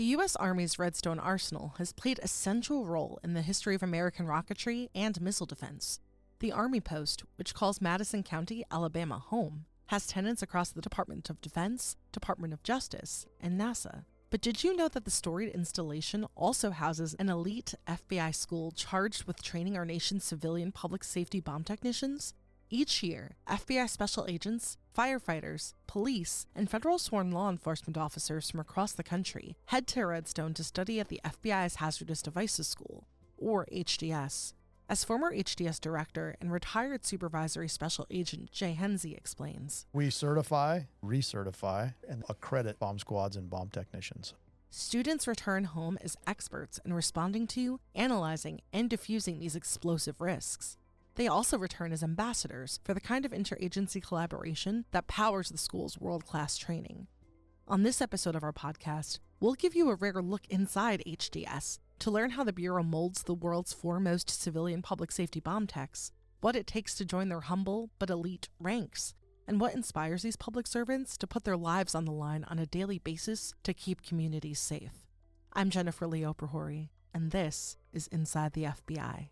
The U.S. Army's Redstone Arsenal has played a central role in the history of American rocketry and missile defense. The Army Post, which calls Madison County, Alabama home, has tenants across the Department of Defense, Department of Justice, and NASA. But did you know that the storied installation also houses an elite FBI school charged with training our nation's civilian public safety bomb technicians? Each year, FBI special agents, firefighters, police, and federal sworn law enforcement officers from across the country head to Redstone to study at the FBI's Hazardous Devices School, or HDS. As former HDS director and retired supervisory special agent Jay Henze explains, we certify, recertify, and accredit bomb squads and bomb technicians. Students return home as experts in responding to, analyzing, and diffusing these explosive risks. They also return as ambassadors for the kind of interagency collaboration that powers the school's world-class training. On this episode of our podcast, we'll give you a rare look inside HDS to learn how the Bureau molds the world's foremost civilian public safety bomb techs, what it takes to join their humble but elite ranks, and what inspires these public servants to put their lives on the line on a daily basis to keep communities safe. I'm Jennifer Leo Prahori, and this is Inside the FBI.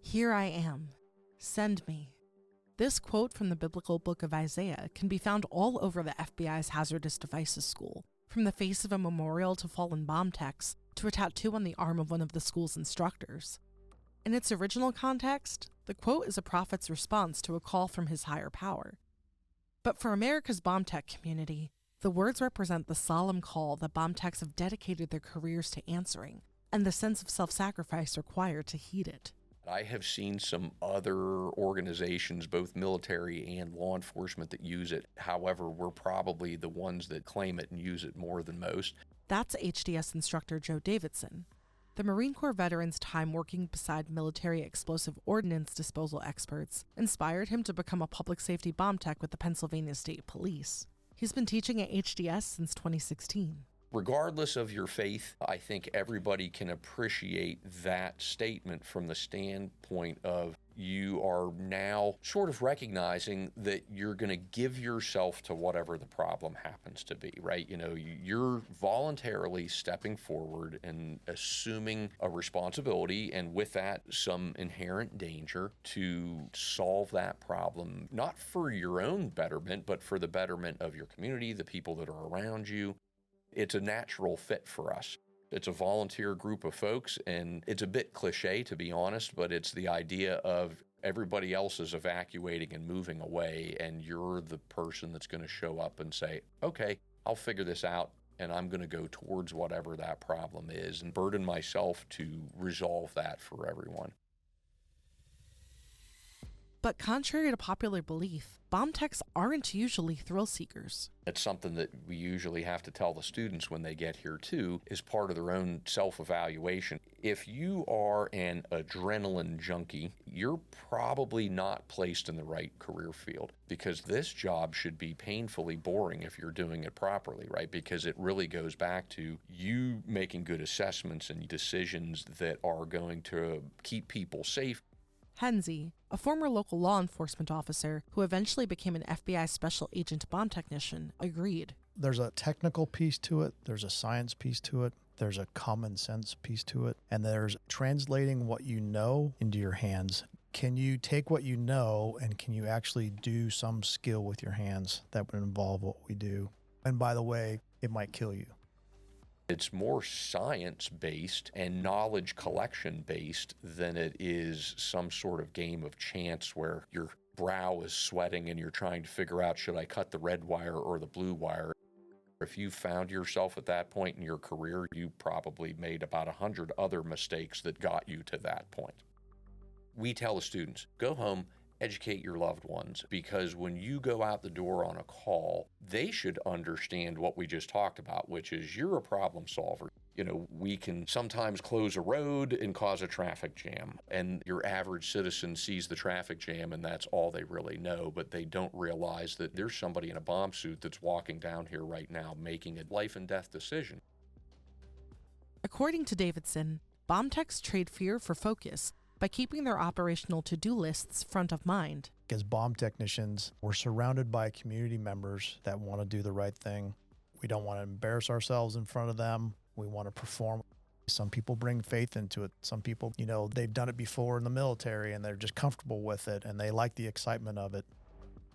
Here I am. Send me. This quote from the biblical book of Isaiah can be found all over the FBI's Hazardous Devices School, from the face of a memorial to fallen bomb techs to a tattoo on the arm of one of the school's instructors. In its original context, the quote is a prophet's response to a call from his higher power. But for America's bomb tech community, the words represent the solemn call that bomb techs have dedicated their careers to answering, and the sense of self-sacrifice required to heed it. I have seen some other organizations, both military and law enforcement, that use it. However, we're probably the ones that claim it and use it more than most. That's HDS instructor Joe Davidson. The Marine Corps veteran's time working beside military explosive ordnance disposal experts inspired him to become a public safety bomb tech with the Pennsylvania State Police. He's been teaching at HDS since 2016. Regardless of your faith, I think everybody can appreciate that statement from the standpoint of you are now sort of recognizing that you're going to give yourself to whatever the problem happens to be, right? You know, you're voluntarily stepping forward and assuming a responsibility, and with that, some inherent danger to solve that problem, not for your own betterment, but for the betterment of your community, the people that are around you. It's a natural fit for us. It's a volunteer group of folks, and it's a bit cliche, to be honest, but it's the idea of everybody else is evacuating and moving away, and you're the person that's going to show up and say, okay, I'll figure this out, and I'm going to go towards whatever that problem is and burden myself to resolve that for everyone. But contrary to popular belief, bomb techs aren't usually thrill seekers. It's something that we usually have to tell the students when they get here too, is part of their own self-evaluation. If you are an adrenaline junkie, you're probably not placed in the right career field, because this job should be painfully boring if you're doing it properly, right? Because it really goes back to you making good assessments and decisions that are going to keep people safe. Henze, a former local law enforcement officer who eventually became an FBI special agent bomb technician, agreed. There's a technical piece to it, there's a science piece to it, there's a common sense piece to it, and there's translating what you know into your hands. Can you take what you know and can you actually do some skill with your hands that would involve what we do? And by the way, it might kill you. It's more science-based and knowledge collection-based than it is some sort of game of chance where your brow is sweating and you're trying to figure out, should I cut the red wire or the blue wire? If you found yourself at that point in your career, you probably made about 100 other mistakes that got you to that point. We tell the students, go home, educate your loved ones, because when you go out the door on a call, they should understand what we just talked about, which is you're a problem solver. We can sometimes close a road and cause a traffic jam, and your average citizen sees the traffic jam and that's all they really know, but they don't realize that there's somebody in a bomb suit that's walking down here right now making a life and death decision. According to Davidson, bomb techs trade fear for focus by keeping their operational to-do lists front of mind. As bomb technicians, we're surrounded by community members that want to do the right thing. We don't want to embarrass ourselves in front of them. We want to perform. Some people bring faith into it. Some people, they've done it before in the military and they're just comfortable with it and they like the excitement of it.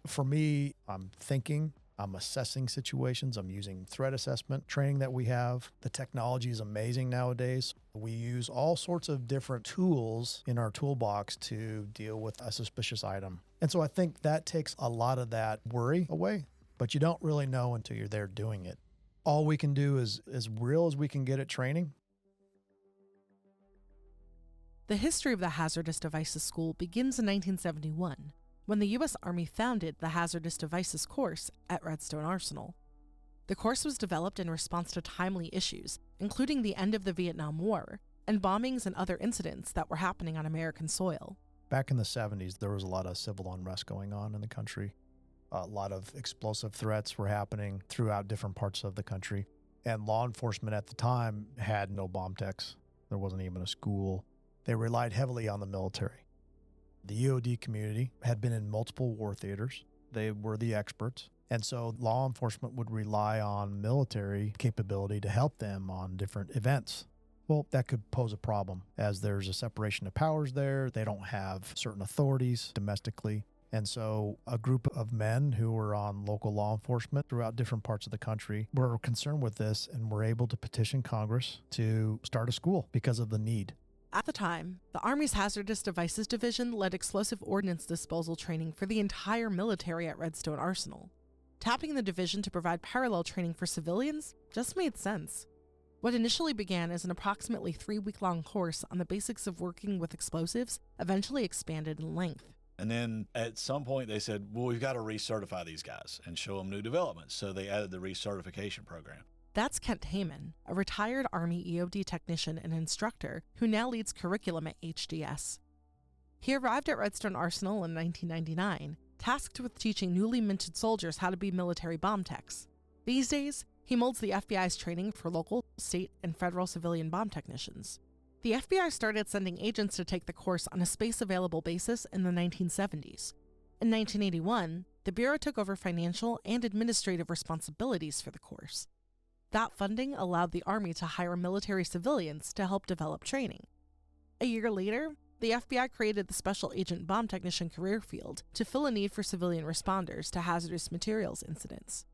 For me, I'm thinking, I'm assessing situations. I'm using threat assessment training that we have. The technology is amazing nowadays. We use all sorts of different tools in our toolbox to deal with a suspicious item. And so I think that takes a lot of that worry away, but you don't really know until you're there doing it. All we can do is as real as we can get at training. The history of the Hazardous Devices School begins in 1971, when the U.S. Army founded the Hazardous Devices course at Redstone Arsenal. The course was developed in response to timely issues, including the end of the Vietnam War and bombings and other incidents that were happening on American soil. Back in the 70s, there was a lot of civil unrest going on in the country. A lot of explosive threats were happening throughout different parts of the country. And law enforcement at the time had no bomb techs. There wasn't even a school. They relied heavily on the military. The EOD community had been in multiple war theaters. They were the experts. And so law enforcement would rely on military capability to help them on different events. Well, that could pose a problem as there's a separation of powers there. They don't have certain authorities domestically. And so a group of men who were on local law enforcement throughout different parts of the country were concerned with this and were able to petition Congress to start a school because of the need. At the time, the Army's Hazardous Devices Division led explosive ordnance disposal training for the entire military at Redstone Arsenal. Tapping the division to provide parallel training for civilians just made sense. What initially began as an approximately 3-week-long course on the basics of working with explosives eventually expanded in length. And then at some point they said, well, we've got to recertify these guys and show them new developments. So they added the recertification program. That's Kent Heyman, a retired Army EOD technician and instructor who now leads curriculum at HDS. He arrived at Redstone Arsenal in 1999, tasked with teaching newly minted soldiers how to be military bomb techs. These days, he molds the FBI's training for local, state, and federal civilian bomb technicians. The FBI started sending agents to take the course on a space-available basis in the 1970s. In 1981, the Bureau took over financial and administrative responsibilities for the course. That funding allowed the Army to hire military civilians to help develop training. A year later, the FBI created the Special Agent Bomb Technician career field to fill a need for civilian responders to hazardous materials incidents.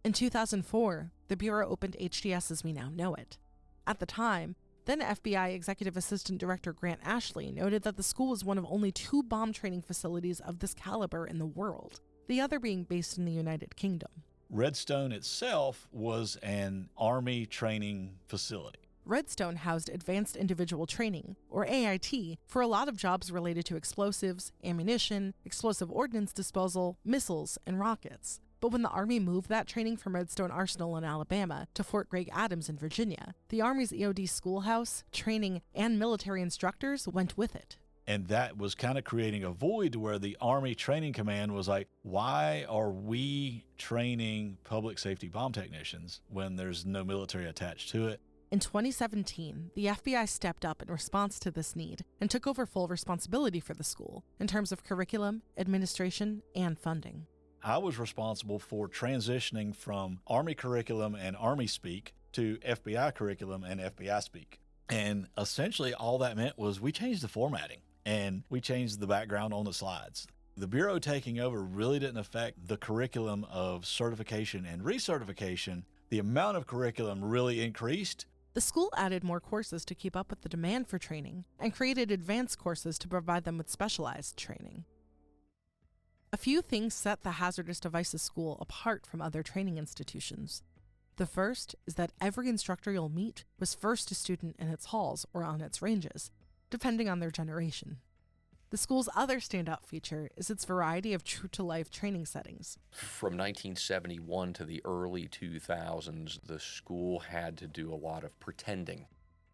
In 2004, the Bureau opened HDS as we now know it. At the time, then FBI Executive Assistant Director Grant Ashley noted that the school was one of only 2 bomb training facilities of this caliber in the world, the other being based in the United Kingdom. Redstone itself was an Army training facility. Redstone housed Advanced Individual Training, or AIT, for a lot of jobs related to explosives, ammunition, explosive ordnance disposal, missiles, and rockets. But when the Army moved that training from Redstone Arsenal in Alabama to Fort Gregg Adams in Virginia, the Army's EOD schoolhouse, training, and military instructors went with it. And that was kind of creating a void to where the Army Training Command was like, why are we training public safety bomb technicians when there's no military attached to it? In 2017, the FBI stepped up in response to this need and took over full responsibility for the school in terms of curriculum, administration, and funding. I was responsible for transitioning from Army curriculum and Army speak to FBI curriculum and FBI speak. And essentially all that meant was we changed the formatting and we changed the background on the slides. The Bureau taking over really didn't affect the curriculum of certification and recertification. The amount of curriculum really increased. The school added more courses to keep up with the demand for training and created advanced courses to provide them with specialized training. A few things set the Hazardous Devices School apart from other training institutions. The first is that every instructor you'll meet was first a student in its halls or on its ranges, depending on their generation. The school's other standout feature is its variety of true-to-life training settings. From 1971 to the early 2000s, the school had to do a lot of pretending.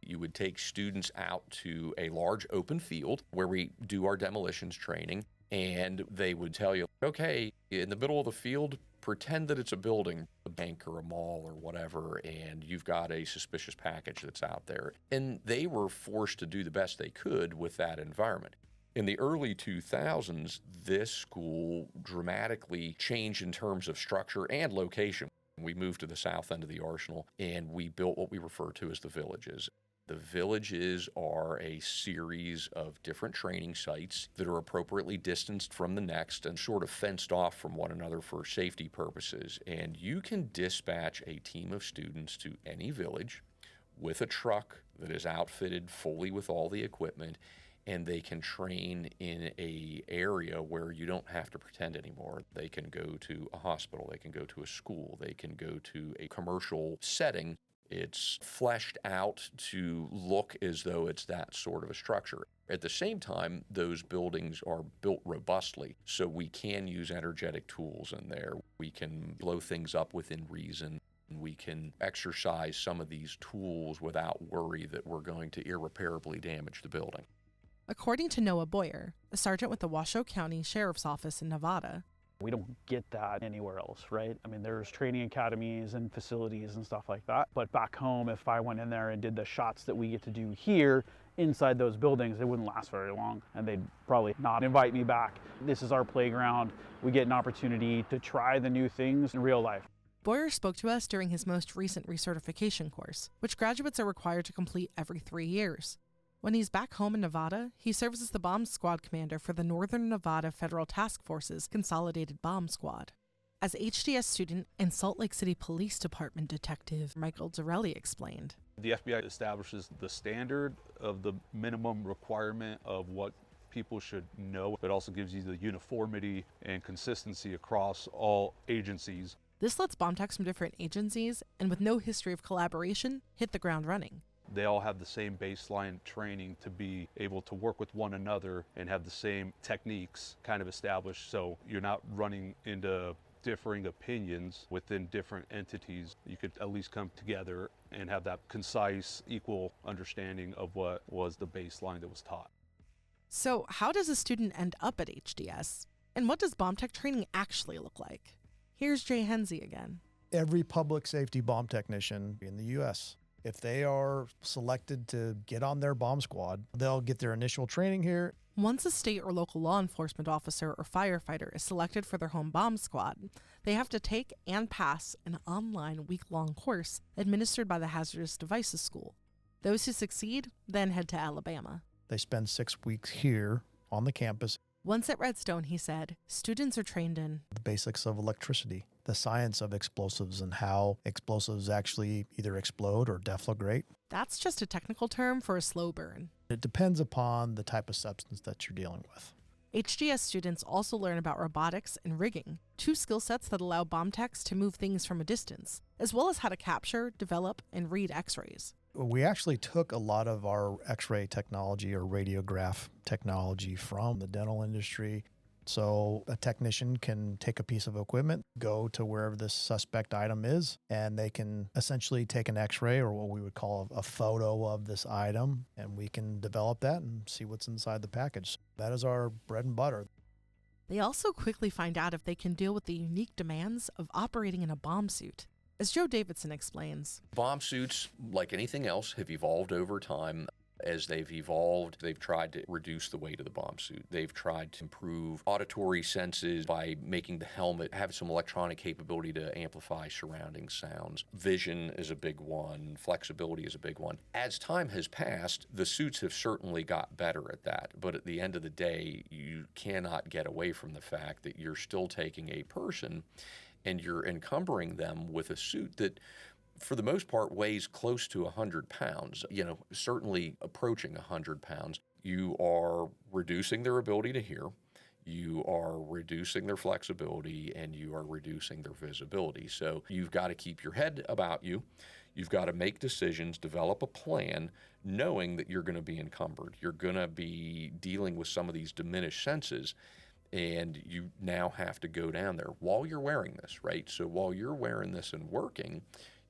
You would take students out to a large open field where we do our demolitions training, and they would tell you, okay, in the middle of the field, pretend that it's a building, a bank or a mall or whatever, and you've got a suspicious package that's out there. And they were forced to do the best they could with that environment. In the early 2000s, this school dramatically changed in terms of structure and location. We moved to the south end of the arsenal, and we built what we refer to as the villages. The villages are a series of different training sites that are appropriately distanced from the next and sort of fenced off from one another for safety purposes. And you can dispatch a team of students to any village with a truck that is outfitted fully with all the equipment, and they can train in a area where you don't have to pretend anymore. They can go to a hospital, they can go to a school, they can go to a commercial setting. It's fleshed out to look as though it's that sort of a structure. At the same time, those buildings are built robustly, so we can use energetic tools in there. We can blow things up within reason. We can exercise some of these tools without worry that we're going to irreparably damage the building. According to Noah Boyer, a sergeant with the Washoe County Sheriff's Office in Nevada, we don't get that anywhere else, right? I mean, there's training academies and facilities and stuff like that. But back home, if I went in there and did the shots that we get to do here inside those buildings, it wouldn't last very long, and they'd probably not invite me back. This is our playground. We get an opportunity to try the new things in real life. Boyer spoke to us during his most recent recertification course, which graduates are required to complete every 3 years. When he's back home in Nevada, he serves as the bomb squad commander for the Northern Nevada Federal Task Force's Consolidated Bomb Squad. As HDS student and Salt Lake City Police Department detective Michael Zarelli explained, the FBI establishes the standard of the minimum requirement of what people should know. It also gives you the uniformity and consistency across all agencies. This lets bomb techs from different agencies, and with no history of collaboration, hit the ground running. They all have the same baseline training to be able to work with one another and have the same techniques kind of established, so you're not running into differing opinions within different entities. You could at least come together and have that concise, equal understanding of what was the baseline that was taught. So how does a student end up at HDS? And what does bomb tech training actually look like? Here's Jay Hensey again. Every public safety bomb technician in the U.S., if they are selected to get on their bomb squad, they'll get their initial training here. Once a state or local law enforcement officer or firefighter is selected for their home bomb squad, they have to take and pass an online week-long course administered by the Hazardous Devices School. Those who succeed then head to Alabama. They spend 6 weeks here on the campus. Once at Redstone, he said, students are trained in the basics of electricity, the science of explosives, and how explosives actually either explode or deflagrate. That's just a technical term for a slow burn. It depends upon the type of substance that you're dealing with. HGS students also learn about robotics and rigging, two skill sets that allow bomb techs to move things from a distance, as well as how to capture, develop, and read X-rays. We actually took a lot of our X-ray technology or radiograph technology from the dental industry. So a technician can take a piece of equipment, go to wherever this suspect item is, and they can essentially take an X-ray or what we would call a photo of this item, and we can develop that and see what's inside the package. That is our bread and butter. They also quickly find out if they can deal with the unique demands of operating in a bomb suit. As Joe Davidson explains, bomb suits, like anything else, have evolved over time. As they've evolved, they've tried to reduce the weight of the bomb suit. They've tried to improve auditory senses by making the helmet have some electronic capability to amplify surrounding sounds. Vision is a big one. Flexibility is a big one. As time has passed, the suits have certainly got better at that. But at the end of the day, you cannot get away from the fact that you're still taking a person and you're encumbering them with a suit that, for the most part, weighs close to 100 pounds, certainly approaching 100 pounds. You are reducing their ability to hear. you are reducing their flexibility, and you are reducing their visibility. So you've got to keep your head about you. You've got to make decisions, develop a plan, knowing that you're going to be encumbered. You're going to be dealing with some of these diminished senses, and you now have to go down there while you're wearing this, right? So while you're wearing this and working,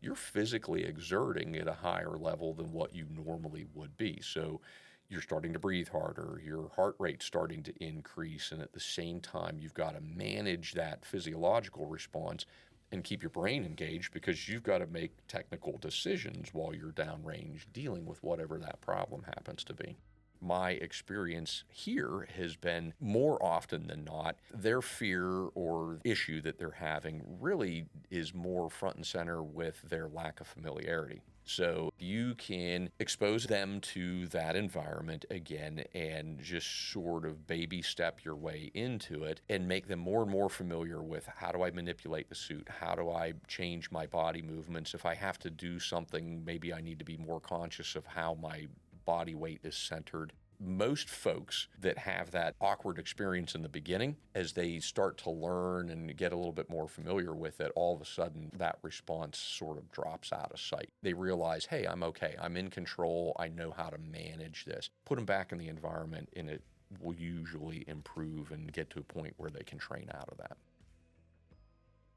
you're physically exerting at a higher level than what you normally would be. So you're starting to breathe harder, your heart rate's starting to increase, and at the same time, you've got to manage that physiological response and keep your brain engaged, because you've got to make technical decisions while you're downrange dealing with whatever that problem happens to be. My experience here has been, more often than not, their fear or issue that they're having really is more front and center with their lack of familiarity. So you can expose them to that environment again and just sort of baby step your way into it and make them more and more familiar with, how do I manipulate the suit? How do I change my body movements? If I have to do something, maybe I need to be more conscious of how my body weight is centered. Most folks that have that awkward experience in the beginning, as they start to learn and get a little bit more familiar with it, all of a sudden that response sort of drops out of sight. They realize, hey, I'm okay. I'm in control. I know how to manage this. Put them back in the environment, and it will usually improve and get to a point where they can train out of that.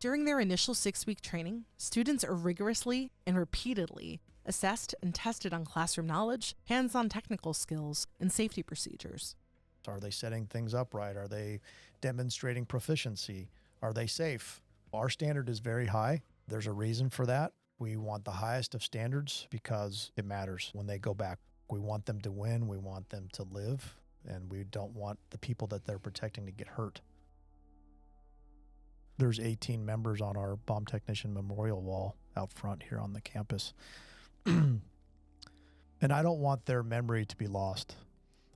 During their initial 6-week training, students are rigorously and repeatedly assessed and tested on classroom knowledge, hands-on technical skills, and safety procedures. Are they setting things up right? Are they demonstrating proficiency? Are they safe? Our standard is very high. There's a reason for that. We want the highest of standards because it matters when they go back. We want them to win. We want them to live, and we don't want the people that they're protecting to get hurt. There's 18 members on our bomb technician memorial wall out front here on the campus. And I don't want their memory to be lost.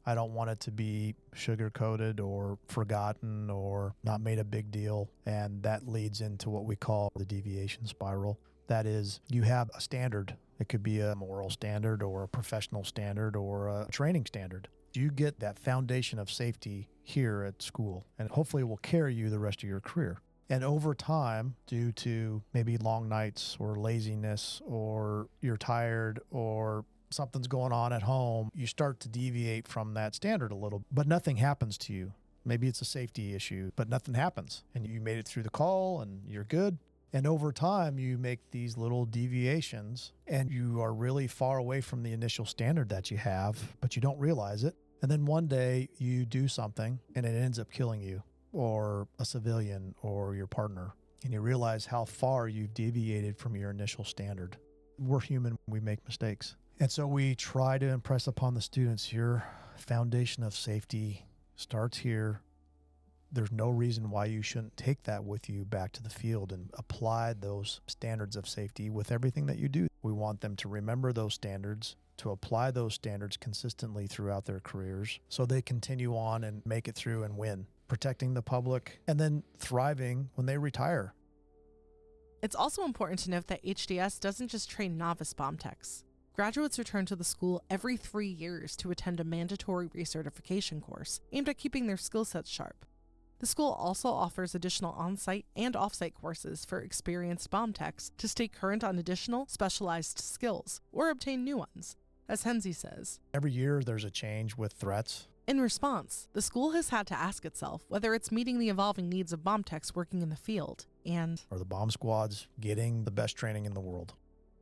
I don't want it to be sugar-coated or forgotten or not made a big deal. And that leads into what we call the deviation spiral. That is, you have a standard. It could be a moral standard or a professional standard or a training standard. You get that foundation of safety here at school, and hopefully it will carry you the rest of your career. And over time, due to maybe long nights or laziness, or you're tired, or something's going on at home, you start to deviate from that standard a little, but nothing happens to you. Maybe it's a safety issue, but nothing happens. And you made it through the call and you're good. And over time, you make these little deviations and you are really far away from the initial standard that you have, but you don't realize it. And then one day you do something and it ends up killing you, or a civilian, or your partner, and you realize how far you've deviated from your initial standard. We're human, we make mistakes. And so we try to impress upon the students, your foundation of safety starts here. There's no reason why you shouldn't take that with you back to the field and apply those standards of safety with everything that you do. We want them to remember those standards, to apply those standards consistently throughout their careers so they continue on and make it through and win, protecting the public, and then thriving when they retire. It's also important to note that HDS doesn't just train novice bomb techs. Graduates return to the school every 3 years to attend a mandatory recertification course aimed at keeping their skill sets sharp. The school also offers additional on-site and off-site courses for experienced bomb techs to stay current on additional specialized skills or obtain new ones. As Henze says, every year there's a change with threats. In response, the school has had to ask itself whether it's meeting the evolving needs of bomb techs working in the field and are the bomb squads getting the best training in the world.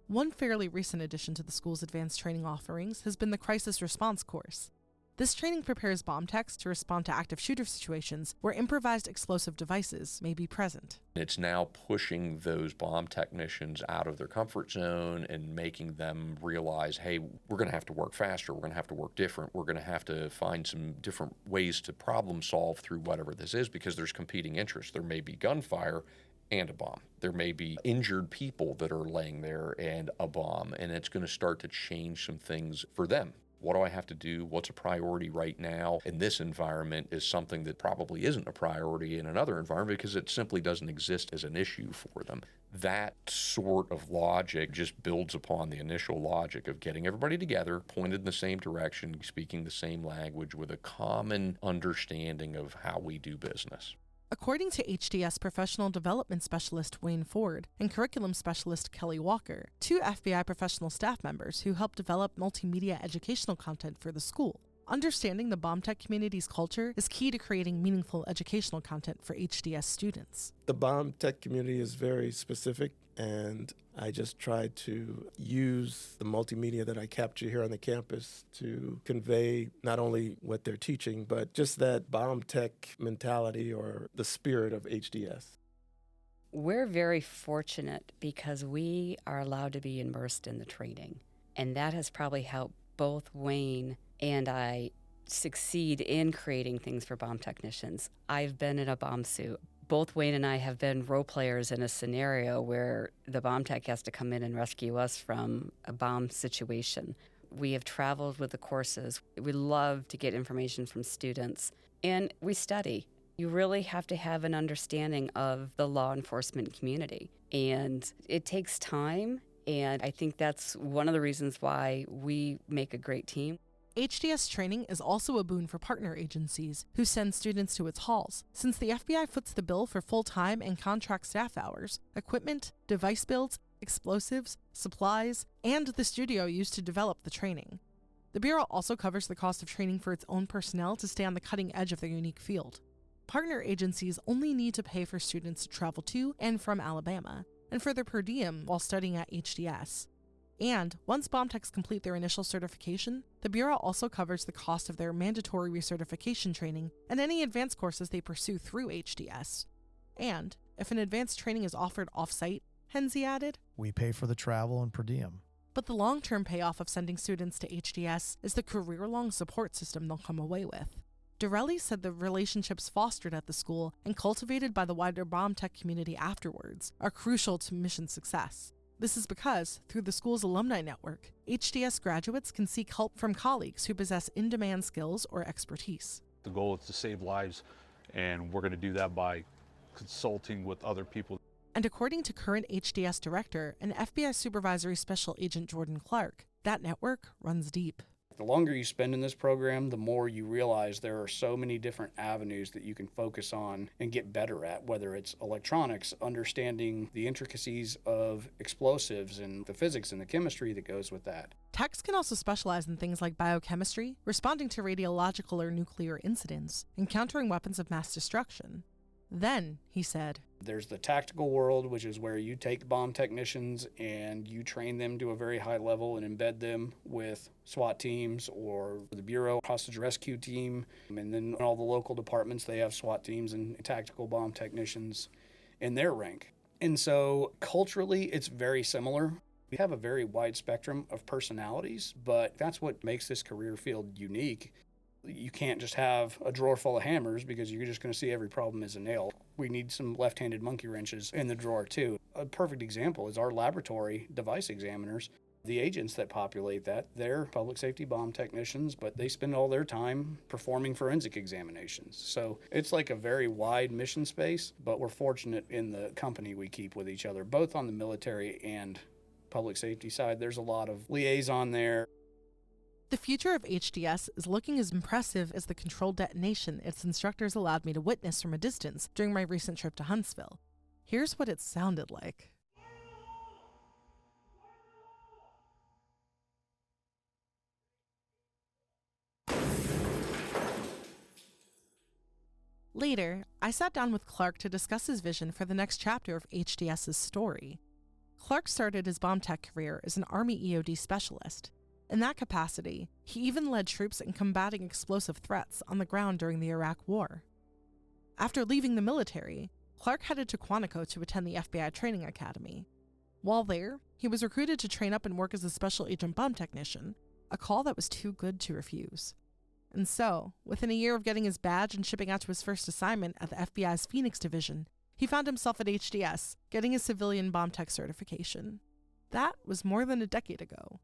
One fairly recent addition to the school's advanced training offerings has been the Crisis Response course. This training prepares bomb techs to respond to active shooter situations where improvised explosive devices may be present. It's now pushing those bomb technicians out of their comfort zone and making them realize, hey, we're going to have to work faster, we're going to have to work different, we're going to have to find some different ways to problem solve through whatever this is, because there's competing interests. There may be gunfire and a bomb. There may be injured people that are laying there and a bomb, and it's going to start to change some things for them. What do I have to do? What's a priority right now in this environment is something that probably isn't a priority in another environment because it simply doesn't exist as an issue for them. That sort of logic just builds upon the initial logic of getting everybody together, pointed in the same direction, speaking the same language with a common understanding of how we do business. According to HDS Professional Development Specialist Wayne Ford and Curriculum Specialist Kelly Walker, 2 FBI professional staff members who help develop multimedia educational content for the school, understanding the BOM-Tech community's culture is key to creating meaningful educational content for HDS students. The BOM-Tech community is very specific, and I just try to use the multimedia that I capture here on the campus to convey not only what they're teaching, but just that BOM-Tech mentality or the spirit of HDS. We're very fortunate because we are allowed to be immersed in the training, and that has probably helped both Wayne and I succeed in creating things for bomb technicians. I've been in a bomb suit. Both Wayne and I have been role players in a scenario where the bomb tech has to come in and rescue us from a bomb situation. We have traveled with the courses. We love to get information from students, and we study. You really have to have an understanding of the law enforcement community, and it takes time, and I think that's one of the reasons why we make a great team. HDS training is also a boon for partner agencies who send students to its halls, since the FBI foots the bill for full-time and contract staff hours, equipment, device builds, explosives, supplies, and the studio used to develop the training. The Bureau also covers the cost of training for its own personnel to stay on the cutting edge of their unique field. Partner agencies only need to pay for students to travel to and from Alabama, and for their per diem while studying at HDS. And once bomb techs complete their initial certification, the Bureau also covers the cost of their mandatory recertification training and any advanced courses they pursue through HDS. And if an advanced training is offered off-site, Henze added, We pay for the travel and per diem. but the long-term payoff of sending students to HDS is the career-long support system they'll come away with. Dorelli said the relationships fostered at the school and cultivated by the wider bomb tech community afterwards are crucial to mission success. This is because, through the school's alumni network, HDS graduates can seek help from colleagues who possess in-demand skills or expertise. The goal is to save lives, and we're going to do that by consulting with other people. And according to current HDS director and FBI Supervisory Special Agent Jordan Clark, that network runs deep. The longer you spend in this program, the more you realize there are so many different avenues that you can focus on and get better at, whether it's electronics, understanding the intricacies of explosives and the physics and the chemistry that goes with that. Techs can also specialize in things like biochemistry, responding to radiological or nuclear incidents, and countering weapons of mass destruction. Then, he said, There's the tactical world, which is where you take bomb technicians and you train them to a very high level and embed them with SWAT teams or the Bureau hostage rescue team. And then all the local departments, they have SWAT teams and tactical bomb technicians in their rank. And so culturally, it's very similar. We have a very wide spectrum of personalities, but that's what makes this career field unique. You can't just have a drawer full of hammers because you're just going to see every problem as a nail. We need some left-handed monkey wrenches in the drawer too. A perfect example is our laboratory device examiners. The agents that populate that, they're public safety bomb technicians, but they spend all their time performing forensic examinations. So it's like a very wide mission space, but we're fortunate in the company we keep with each other, both on the military and public safety side. There's a lot of liaison there. The future of HDS is looking as impressive as the controlled detonation its instructors allowed me to witness from a distance during my recent trip to Huntsville. Here's what it sounded like. Later, I sat down with Clark to discuss his vision for the next chapter of HDS's story. Clark started his bomb tech career as an Army EOD specialist. In that capacity, he even led troops in combating explosive threats on the ground during the Iraq War. After leaving the military, Clark headed to Quantico to attend the FBI Training Academy. While there, he was recruited to train up and work as a special agent bomb technician, a call that was too good to refuse. And so, within a year of getting his badge and shipping out to his first assignment at the FBI's Phoenix Division, he found himself at HDS, getting his civilian bomb tech certification. That was more than a decade ago.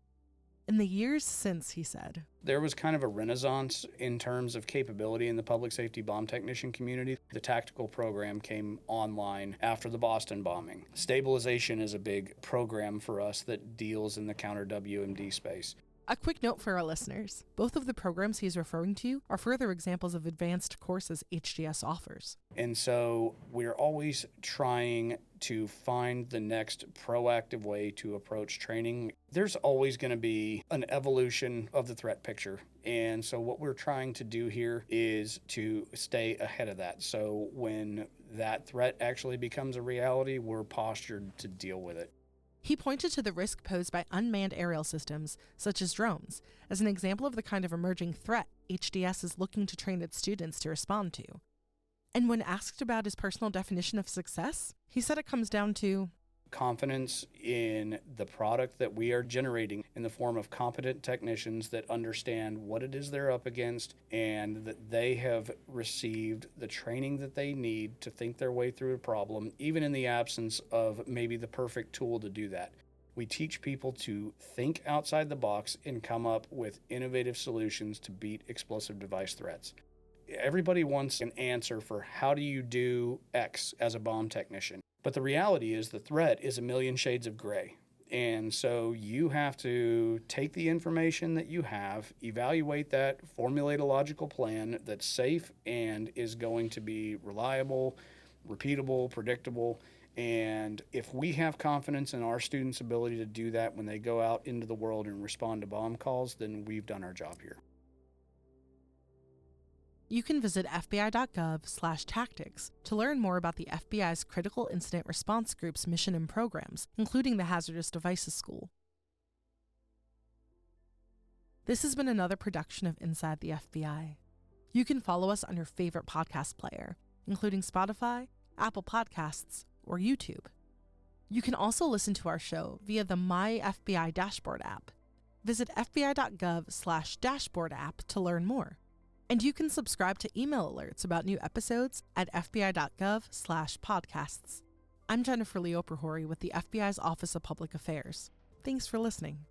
In the years since, he said, there was kind of a renaissance in terms of capability in the public safety bomb technician community. The tactical program came online after the Boston bombing. Stabilization is a big program for us that deals in the counter WMD space. A quick note for our listeners. Both of the programs he's referring to are further examples of advanced courses HGS offers. And so we're always trying to find the next proactive way to approach training. There's always going to be an evolution of the threat picture. And so what we're trying to do here is to stay ahead of that. So when that threat actually becomes a reality, we're postured to deal with it. He pointed to the risk posed by unmanned aerial systems, such as drones, as an example of the kind of emerging threat HDS is looking to train its students to respond to. And when asked about his personal definition of success, he said it comes down to confidence in the product that we are generating in the form of competent technicians that understand what it is they're up against and that they have received the training that they need to think their way through a problem, even in the absence of maybe the perfect tool to do that. We teach people to think outside the box and come up with innovative solutions to beat explosive device threats. Everybody wants an answer for how do you do X as a bomb technician. But the reality is the threat is a million shades of gray. And so you have to take the information that you have, evaluate that, formulate a logical plan that's safe and is going to be reliable, repeatable, predictable. And if we have confidence in our students' ability to do that when they go out into the world and respond to bomb calls, then we've done our job here. You can visit fbi.gov/tactics to learn more about the FBI's Critical Incident Response Group's mission and programs, including the Hazardous Devices School. This has been another production of Inside the FBI. You can follow us on your favorite podcast player, including Spotify, Apple Podcasts, or YouTube. You can also listen to our show via the My FBI Dashboard app. Visit fbi.gov/dashboard app to learn more. And you can subscribe to email alerts about new episodes at fbi.gov/podcasts. I'm Jennifer Leoprahori with the FBI's Office of Public Affairs. Thanks for listening.